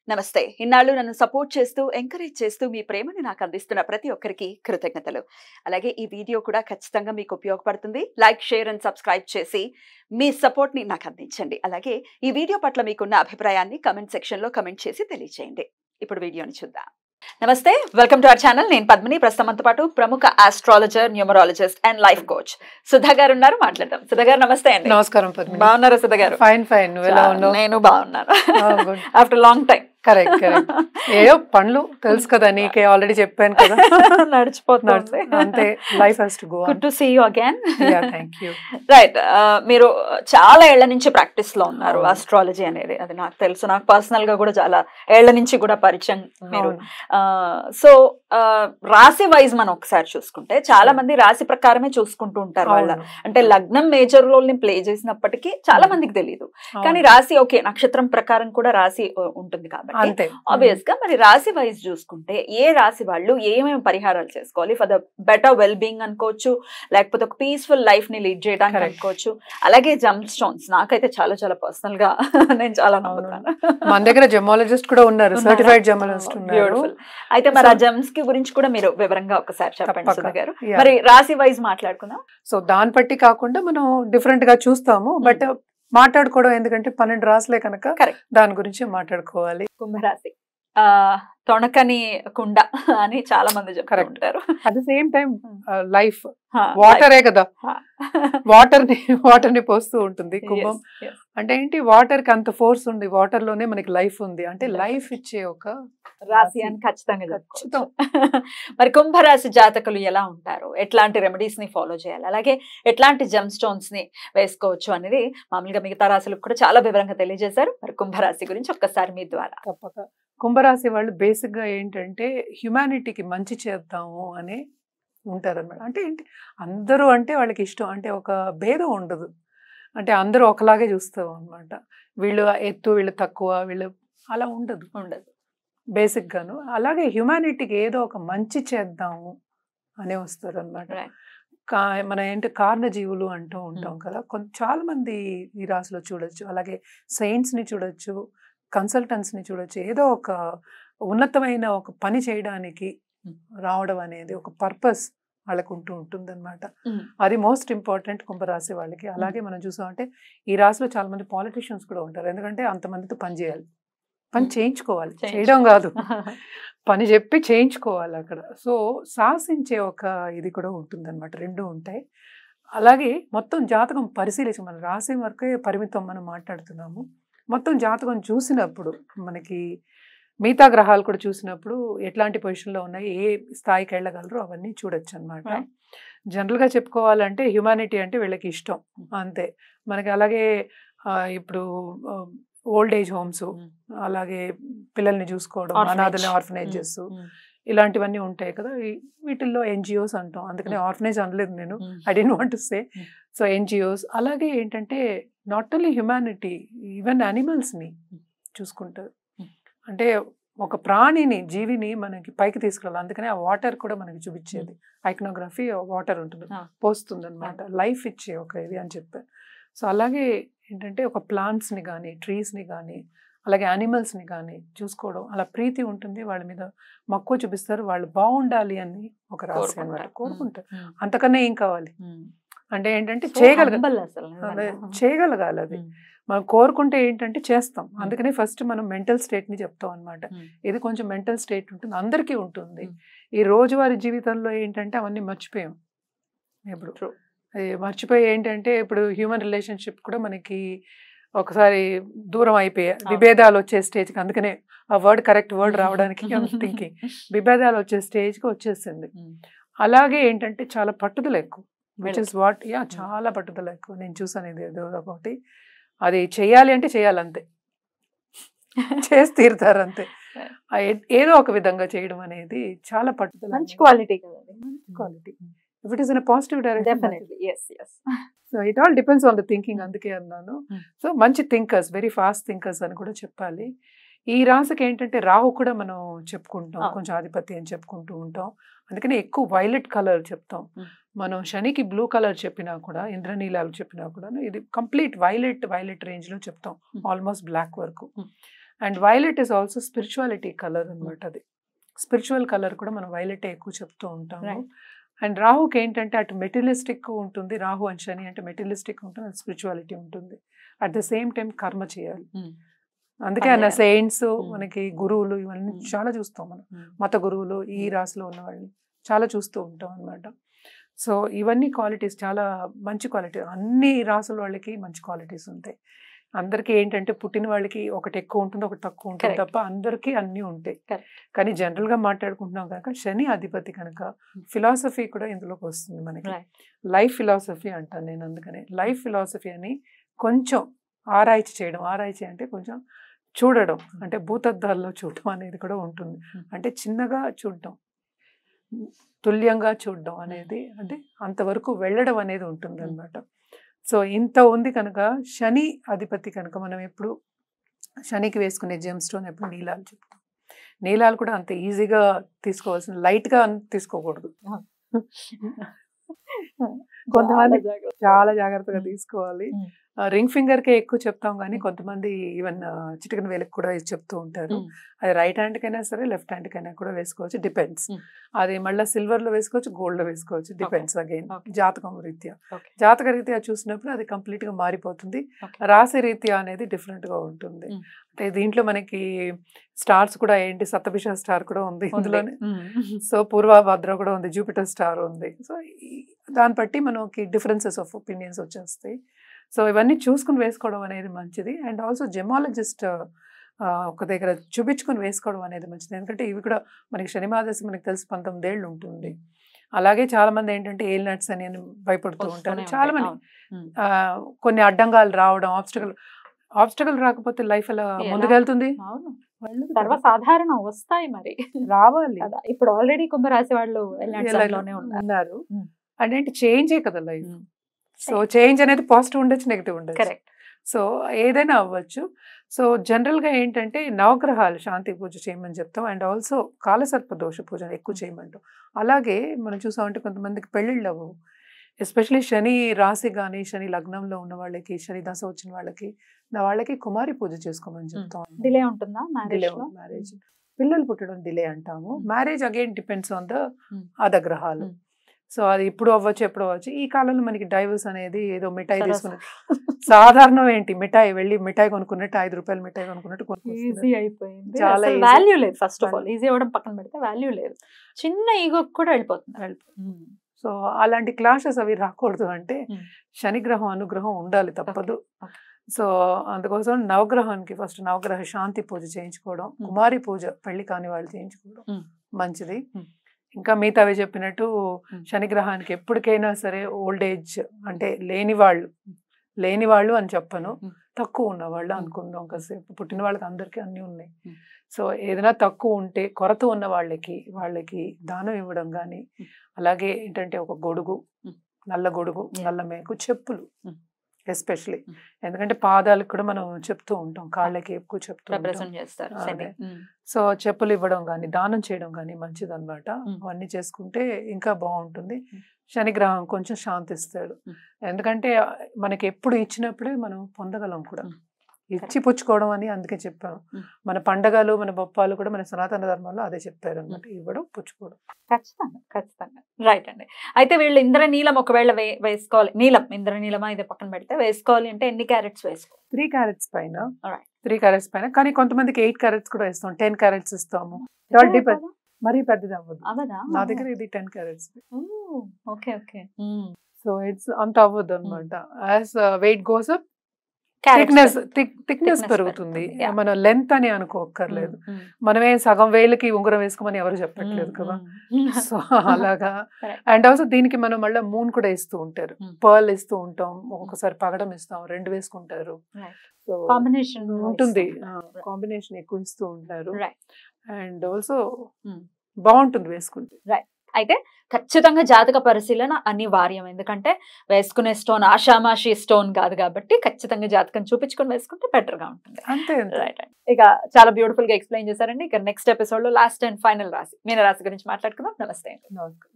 నమస్తే. ఇన్నాళ్ళు నన్ను సపోర్ట్ చేస్తూ, ఎంకరేజ్ చేస్తూ మీ ప్రేమని నాకు అందిస్తున్న ప్రతి ఒక్కరికి కృతజ్ఞతలు. అలాగే ఈ వీడియో కూడా ఖచ్చితంగా మీకు ఉపయోగపడుతుంది. లైక్, షేర్ అండ్ సబ్స్క్రైబ్ చేసి మీ సపోర్ట్‌ని నాకు అందించండి. అలాగే ఈ వీడియో పట్ల మీకున్న అభిప్రాయాన్ని కామెంట్ సెక్షన్‌లో కామెంట్ చేసి తెలియజేయండి. ఇప్పుడు వీడియోని చూద్దాం. నమస్తే, వెల్కమ్ టు అవర్ ఛానల్. నేను పద్మిని. ప్రస్తుతం మనతో పాటు ప్రముఖ astrologer, numerologist and life coach Sudha గారు ఉన్నారు. మాట్లాడదాం. సుధా గారు నమస్తే అండి. నమస్కారం పద్మిని. బాగున్నారా సుధా గారు? Fine fine. నువ్వు ఎలా ఉన్నావు? నేను బాగున్నాను. After long time. Correct correct. ఏయో పనులు తెలుసు కదా, నీకే ఆల్రెడీ చెప్పాను కదా. నడిచిపోతుంది అంతే. Life has to go on. Good to see you again. Yeah, thank you. Right. మీరు చాలా ఏళ్ల నుంచి ప్రాక్టీస్ లో ఉన్నారు ఆస్ట్రాలజీ అనేది. అది నాకు తెలుసు. నాకు పర్సనల్ గా కూడా చాలా ఏళ్ల నుంచి కూడా పరిచయం మీరు. సో రాశి వైజ్ మనం ఒకసారి చూసుకుంటే చాలా మంది రాశి ప్రకారమే చూసుకుంటూ ఉంటారు. వాళ్ళ అంటే లగ్నం మేజర్ రోల్ ని ప్లే చేసినప్పటికీ చాలా మందికి తెలియదు. కానీ రాశి ఓకే, నక్షత్రం ప్రకారం కూడా రాశి ఉంటుంది కాబట్టి ఆబ్వియస్ గా మరి రాశి వైజ్ చూసుకుంటే ఏ రాశి వాళ్ళు ఏమేమి పరిహారాలు చేసుకోవాలి for the better well being అనుకోవచ్చు, లేకపోతే ఒక పీస్ఫుల్ లైఫ్ ని లీడ్ చేయడానికి అనుకోవచ్చు. అలాగే జమ్ స్టోన్స్ నాకైతే చాలా చాలా పర్సనల్ గా నేను చాలా నమ్ముతాను. మన దగ్గర జెమాలజిస్ట్ కూడా ఉన్నారు, సర్టిఫైడ్ జెమాలజిస్ట్ ఉన్నారు. బ్యూటిఫుల్. అయితే మరి ఆ జమ్స్ కి గురించి కూడా మీరు వివరంగా ఒకసారి చెప్పండి సుధా గారు. మరి రాశి వైజ్ మాట్లాడుకుందాం. సో దాన్ని బట్టి కాకుండా మనం డిఫరెంట్ గా చూస్తాము, బట్ మాట్లాడుకోవడం ఎందుకంటే 12 రాశులే కనుక దాని గురించి మాట్లాడుకోవాలి. కుంభరాశి తొణకని కుండ అని చాలా మంది చెప్తారు. At the same time life వాటరే కదా, వాటర్ ని పోస్తూ ఉంటుంది కుంభం. అంటే ఏంటి, వాటర్ కి అంత ఫోర్స్ ఉంది, వాటర్ లోనే మనకి లైఫ్ ఉంది. అంటే లైఫ్ ఇచ్చే ఒక రాశి అని ఖచ్చితంగా చెప్తాం. మరి కుంభరాశి జాతకులు ఎలా ఉంటారు, ఎట్లాంటి రెమెడీస్ ని ఫాలో చేయాలి, అలాగే ఎట్లాంటి జెమ్ స్టోన్స్ ని వేసుకోవచ్చు అనేది మామూలుగా మిగతా రాశులకు కూడా చాలా వివరంగా తెలియజేశారు. మరి కుంభరాశి గురించి ఒక్కసారి మీ ద్వారా. తప్పక. కుంభరాశి వాళ్ళు బేసిక్ గా ఏంటంటే హ్యుమానిటీకి మంచి చేద్దాము అని ఉంటారన్నమాట. అంటే ఏంటి, అందరూ అంటే వాళ్ళకి ఇష్టం, అంటే ఒక భేదం ఉండదు. అంటే అందరూ ఒకలాగే చూస్తాం అనమాట. వీళ్ళు ఎత్తు, వీళ్ళు తక్కువ, వీళ్ళు అలా ఉండదు బేసిక్ గాను. అలాగే హ్యుమానిటీకి ఏదో ఒక మంచి చేద్దాము అనే వస్తారు అనమాట. మన ఏంటి కారణ జీవులు అంటూ ఉంటాం కదా, చాలా మంది ఈ రాశిలో చూడొచ్చు. అలాగే సెయింట్స్ ని చూడొచ్చు, కన్సల్టెంట్స్ ని చూడొచ్చు. ఏదో ఒక ఉన్నతమైన ఒక పని చేయడానికి రావడం అనేది ఒక పర్పస్ వాళ్ళకు ఉంటుంది అనమాట. అది మోస్ట్ ఇంపార్టెంట్ కుంభరాశి వాళ్ళకి. అలాగే మనం చూసామంటే ఈ రాశిలో చాలా మంది పాలిటిషియన్స్ కూడా ఉంటారు. ఎందుకంటే అంతమందితో పని చేయాలి, పని చేయించుకోవాలి, చేయడం కాదు, పని చెప్పి చేయించుకోవాలి అక్కడ. సో శాసించే ఒక ఇది కూడా ఉంటుంది అనమాట. రెండు ఉంటాయి. అలాగే మొత్తం జాతకం పరిశీలించి, మన రాశి వరకే పరిమితం మనం మాట్లాడుతున్నాము. మొత్తం జాతకం చూసినప్పుడు మనకి మిగతా గ్రహాలు కూడా చూసినప్పుడు ఎట్లాంటి పొజిషన్లో ఉన్నాయి, ఏ స్థాయికి వెళ్ళగలరు అవన్నీ చూడొచ్చు అనమాట. జనరల్గా చెప్పుకోవాలంటే హ్యుమానిటీ అంటే వీళ్ళకి ఇష్టం అంతే మనకి. అలాగే ఇప్పుడు ఓల్డ్ ఏజ్ హోమ్స్, అలాగే పిల్లల్ని చూసుకోవడం, అనాథల ఆర్ఫనేజెస్, ఇలాంటివన్నీ ఉంటాయి కదా. వీటిల్లో ఎన్జిఓస్ అంటాం, అందుకనే ఆర్ఫనేజ్ అనలేదు నేను, I don't want to say. So NGOs. అలాగే ఏంటంటే నాట్ ఓన్లీ హ్యుమానిటీ, ఈవెన్ యానిమల్స్ని చూసుకుంటారు. అంటే ఒక ప్రాణిని, జీవిని మనకి పైకి తీసుకురావాలి. అందుకనే ఆ వాటర్ కూడా మనకి చూపించేది, ఐకనోగ్రఫీ వాటర్ ఉంటుంది, పోస్తుంది అనమాట, లైఫ్ ఇచ్చే ఒక ఇది అని చెప్పారు. సో అలాగే ఏంటంటే ఒక ప్లాంట్స్ని కానీ, ట్రీస్ని కానీ, అలాగే యానిమల్స్ని కానీ చూసుకోవడం, అలా ప్రీతి ఉంటుంది, వాళ్ళ మీద మక్కువ చూపిస్తారు, వాళ్ళు బాగుండాలి అని ఒక రాశి అనమాట, కోరుకుంటారు. అంతకన్నా ఏం కావాలి అంటే ఏంటంటే చేయగలగాలి. అది మనం కోరుకుంటే ఏంటంటే చేస్తాం. అందుకనే ఫస్ట్ మనం మెంటల్ స్టేట్ని చెప్తాం అనమాట. ఇది కొంచెం మెంటల్ స్టేట్ ఉంటుంది, అందరికీ ఉంటుంది. ఈ రోజువారీ జీవితంలో ఏంటంటే అవన్నీ మర్చిపోయాం. ఇప్పుడు మర్చిపోయి ఏంటంటే ఇప్పుడు హ్యూమన్ రిలేషన్షిప్ కూడా మనకి ఒకసారి దూరం అయిపోయాయి, విభేదాలు వచ్చే స్టేజ్కి. అందుకనే ఆ వర్డ్ కరెక్ట్ వర్డ్ రావడానికి థింకింగ్, విభేదాలు వచ్చే స్టేజ్కి వచ్చేసింది. అలాగే ఏంటంటే చాలా పట్టుదల ఎక్కువ, విచ్ ఇస్ వాట్ చాలా పట్టుదల ఎక్కువ. నేను చూసాను ఇది ఏదో ఒకటి, అది చేయాలి అంటే చేయాలంతే, చేసి తీరుతారు అంతే. ఏదో ఒక విధంగా చేయడం అనేది చాలా పట్టుదల, మంచి క్వాలిటీ కదా, మంచి quality. If it is in a positive direction, definitely yes. So it all depends on the thinking. అందుకే అన్నాను. సో మంచి థింకర్స్, వెరీ ఫాస్ట్ థింకర్స్ అని కూడా చెప్పాలి. ఈ రాశికి ఏంటంటే రాహు కూడా మనం చెప్పుకుంటాం, కొంచెం ఆధిపత్యం అని చెప్పుకుంటూ ఉంటాం. అందుకని ఎక్కువ వైలెట్ కలర్ చెప్తాం. మనం శనికి బ్లూ కలర్ చెప్పినా కూడా, ఇంద్రనీలాలు చెప్పినా కూడా ఇది కంప్లీట్ వైలెట్ రేంజ్ లో చెప్తాం, ఆల్మోస్ట్ బ్లాక్ వరకు. And violet is also spirituality colour అనమాట. అది స్పిరిచువల్ కలర్ కూడా మనం వైలెట్ ఎక్కువ చెప్తూ ఉంటాము. అండ్ రాహుకి ఏంటంటే అటు మెటీరియలిస్టిక్ ఉంటుంది, రాహు అండ్ శని అంటే మెటీరియలిస్టిక్ ఉంటుంది, అది స్పిరిచువాలిటీ ఉంటుంది. అట్ ద సేమ్ టైం కర్మ చేయాలి. అందుకే అన్న సెయింట్స్, మనకి గురువులు ఇవన్నీ చాలా చూస్తాం మనం. మత గురువులు ఈ రాశిలో ఉన్న వాళ్ళని చాలా చూస్తూ ఉంటాం అనమాట. సో ఇవన్నీ క్వాలిటీస్ చాలా మంచి క్వాలిటీ. అన్ని రాసుల వాళ్ళకి మంచి క్వాలిటీస్ ఉంటాయి. అందరికీ ఏంటంటే పుట్టిన వాళ్ళకి ఒకటి ఎక్కువ ఉంటుంది, ఒకటి తక్కువ ఉంటుంది తప్ప అందరికీ అన్నీ ఉంటాయి. కానీ జనరల్గా మాట్లాడుకుంటున్నాం కనుక శని అధిపతి కనుక ఫిలాసఫీ కూడా ఇందులోకి వస్తుంది మనకి. లైఫ్ ఫిలాసఫీ అంటాను నేను. అందుకనే లైఫ్ ఫిలాసఫీ అని కొంచెం ఆరాய்ச்சி చేయడం. ఆరాய்ச்சி అంటే కొంచెం చూడడం, అంటే భూతద్దాల్లో చూడడం అనేది కూడా ఉంటుంది. అంటే చిన్నగా చూడడం, తుల్యంగా చూడడం అనేది, అంటే అంతవరకు వెళ్ళడం అనేది ఉంటుంది అనమాట. సో ఇంత ఉంది కనుక శని అధిపతి కనుక మనం ఎప్పుడు శనికి వేసుకునే జెమ్ స్టోన్ ఎప్పుడు నీలాలు చెప్తాం. నీలాలు కూడా అంత ఈజీగా తీసుకోవాల్సిన, లైట్గా తీసుకోకూడదు. కొంతమంది చాలా జాగ్రత్తగా తీసుకోవాలి. రింగ్ ఫింగర్కే ఎక్కువ చెప్తాం కానీ కొంతమంది ఈవెన్ చిటికెన వేలకు కూడా చెప్తూ ఉంటారు. అది రైట్ హ్యాండ్కైనా సరే లెఫ్ట్ హ్యాండ్కైనా కూడా వేసుకోవచ్చు, డిపెండ్స్. అది మళ్ళీ సిల్వర్లో వేసుకోవచ్చు, గోల్డ్లో వేసుకోవచ్చు, డిపెండ్స్ అగైన్ జాతకం రీత్యా. జాతక రీత్యా చూసినప్పుడు అది కంప్లీట్గా మారిపోతుంది. రాశి రీత్యా అనేది డిఫరెంట్గా ఉంటుంది. అంటే దీంట్లో మనకి స్టార్స్ కూడా ఏంటి, సప్తభిష స్టార్ కూడా ఉంది ఇందులోనే. సో పూర్వభద్ర కూడా ఉంది, జూపిటర్ స్టార్ ఉంది. సో దాన్ని బట్టి మనకి డిఫరెన్సెస్ ఆఫ్ ఒపీనియన్స్ వచ్చేస్తాయి. సో ఇవన్నీ చూసుకుని వేసుకోవడం అనేది మంచిది. అండ్ ఆల్సో జెమాలజిస్ట్ ఒక దగ్గర చూపించుకుని వేసుకోవడం అనేది మంచిది. ఎందుకంటే ఇవి కూడా మనకి శని మహాదశ మనకి తెలిసి 19 ఏళ్ళు ఉంటుంది. అలాగే చాలా మంది ఏంటంటే ఏల్ నట్స్ అని భయపడుతూ ఉంటారు. చాలా మంది కొన్ని అడ్డంగాలు రావడం, ఆబ్స్టకల్ రాకపోతే లైఫ్ ఎలా ముందుకెళ్తుంది? సర్వసాధారణం వస్తాయి, మరి రావాలి. ఇప్పుడు ఆల్రెడీ కుంభరాశి వాళ్ళు ఉన్నారు. అదేంటి చేంజే కదా లైఫ్. సో చేంజ్ అనేది పాజిటివ్ ఉండొచ్చు, నెగిటివ్ ఉండొచ్చు. సో ఏదైనా అవ్వచ్చు. సో జనరల్గా ఏంటంటే నవగ్రహాలు శాంతి పూజ చేయమని చెప్తాం. అండ్ ఆల్సో కాలసర్ప దోష పూజ ఎక్కువ చేయమంటాం. అలాగే మనం చూసామంటే కొంతమందికి పెళ్ళిళ్ళు అవ్వవు. ఎస్పెషలీ శని రాశి కానీ శని లగ్నంలో ఉన్న వాళ్ళకి, శని దశ వచ్చిన వాళ్ళకి కుమారి పూజ చేసుకోమని చెప్తాం. డిలే ఉంటుందా మ్యారేజ్? పిల్లలు పుట్టడం డిలే అంటాము. Marriage again depends on the other గ్రహాలు. సో అది ఇప్పుడు అవ్వచ్చు, ఎప్పుడు అవ్వచ్చు. ఈ కాలంలో మనకి డైవర్స్ అనేది ఏదో మిఠాయి తీసుకుని సాధారణం ఏంటి, మిఠాయి కొనుక్కున్నట్టు 5 రూపాయలు మిఠాయి కొనుక్కున్నట్టు ఈజీ అయిపోయింది. చాలా వాల్యూ లేదు. ఫస్ట్ ఆఫ్ ఆల్ ఈజీ అవ్వడం పక్కన పెడితే వాల్యూ లేదు. చిన్న ఈగో కూడా వెళ్ళిపోతుంది. సో అలాంటి క్లాషెస్ అవి రాకూడదు అంటే శనిగ్రహం అనుగ్రహం ఉండాలి, తప్పదు. సో అందుకోసం నవగ్రహానికి ఫస్ట్ నవగ్రహ శాంతి పూజ చేయించుకోవడం, కుమారి పూజ పెళ్లి కాని వాళ్ళు చేయించుకోవడం మంచిది. ఇంకా మిగతావి చెప్పినట్టు శనిగ్రహానికి ఎప్పటికైనా సరే ఓల్డ్ ఏజ్ అంటే లేని వాళ్ళు అని చెప్పను, తక్కువ ఉన్న వాళ్ళు అనుకుందాం కాసేపు. పుట్టిన వాళ్ళకి అందరికీ అన్నీ ఉన్నాయి. సో ఏదైనా తక్కువ ఉంటే కొరత ఉన్న వాళ్ళకి దానం ఇవ్వడం కానీ, అలాగే ఏంటంటే ఒక గొడుగు, నల్ల గొడుగు, నల్ల మేకు, చెప్పులు ఎస్పెషలీ. ఎందుకంటే పాదాలకు కూడా మనం చెప్తూ ఉంటాం, కాళ్ళకి ఎక్కువ చెప్తూ ఉంటాం. సో చెప్పులు ఇవ్వడం కానీ దానం చేయడం కానీ మంచిది అనమాట. అవన్నీ చేసుకుంటే ఇంకా బాగుంటుంది. శనిగ్రహం కొంచెం శాంతిస్తాడు. ఎందుకంటే మనకి ఎప్పుడు ఇచ్చినప్పుడే మనం పొందగలం కూడా. ఇచ్చి పుచ్చుకోవడం అని అందుకే చెప్పాను. మన పండగలు, మన బొప్పాలు కూడా మన సనాతన ధర్మంలో అదే చెప్పారు అనమాట, ఇవ్వడం పుచ్చుకోవడం. ఖచ్చితంగా రైట్ అండి. అయితే వీళ్ళు ఇంద్రనీలం ఒకవేళ వేసుకోవాలి, ఇంద్రనీలమా ఇది పక్కన పెడితే వేసుకోవాలి అంటే ఎన్ని క్యారెట్స్ వేసుకోవాలి? 3 క్యారెట్స్ పైన. 3 క్యారెట్స్ పైన. కానీ కొంతమందికి 8 క్యారెట్స్ కూడా ఇస్తాం, 10 క్యారెట్స్ ఇస్తాము. మరీ పెద్దది అవ్వదు. నా దగ్గర ఇది 10 క్యారెట్స్. సో ఇట్స్ అంత అవ్వదు అనమాట. As weight goes up thickness పెరుగుతుంది. మనం లెంత్ అని అనుకోక్కర్లేదు. మనమే సగం వేలకి ఉంగరం వేసుకోమని ఎవరు చెప్పట్లేదు కదా. సో అలాగా. అండ్ ఆల్సో దీనికి మనం మళ్ళీ మూన్ కూడా ఇస్తూ ఉంటారు, పర్ల్ ఇస్తూ ఉంటాం, ఒక్కొక్కసారి పగడం ఇస్తాం, 2 వేసుకుంటారు. సో కాంబినేషన్ ఉంటుంది, కాంబినేషన్ ఎక్కువ ఇస్తూ ఉంటారు. అండ్ ఆల్సో బాగుంటుంది వేసుకుంటే. అయితే ఖచ్చితంగా జాతక పరిశీలన అనివార్యం. ఎందుకంటే వేసుకునే స్టోన్ ఆషామాషి స్టోన్ కాదు కాబట్టి ఖచ్చితంగా జాతకం చూపించుకొని వేసుకుంటే బెటర్ గా ఉంటుంది. అంతే. రైట్ అండి. ఇక చాలా బ్యూటిఫుల్ గా ఎక్స్ప్లెయిన్ చేశారండి. ఇక నెక్స్ట్ ఎపిసోడ్ లో లాస్ట్ అండ్ ఫైనల్ రాశి మీనరాశి గురించి మాట్లాడుకుందాం. నమస్తే అండి. నమస్కారం.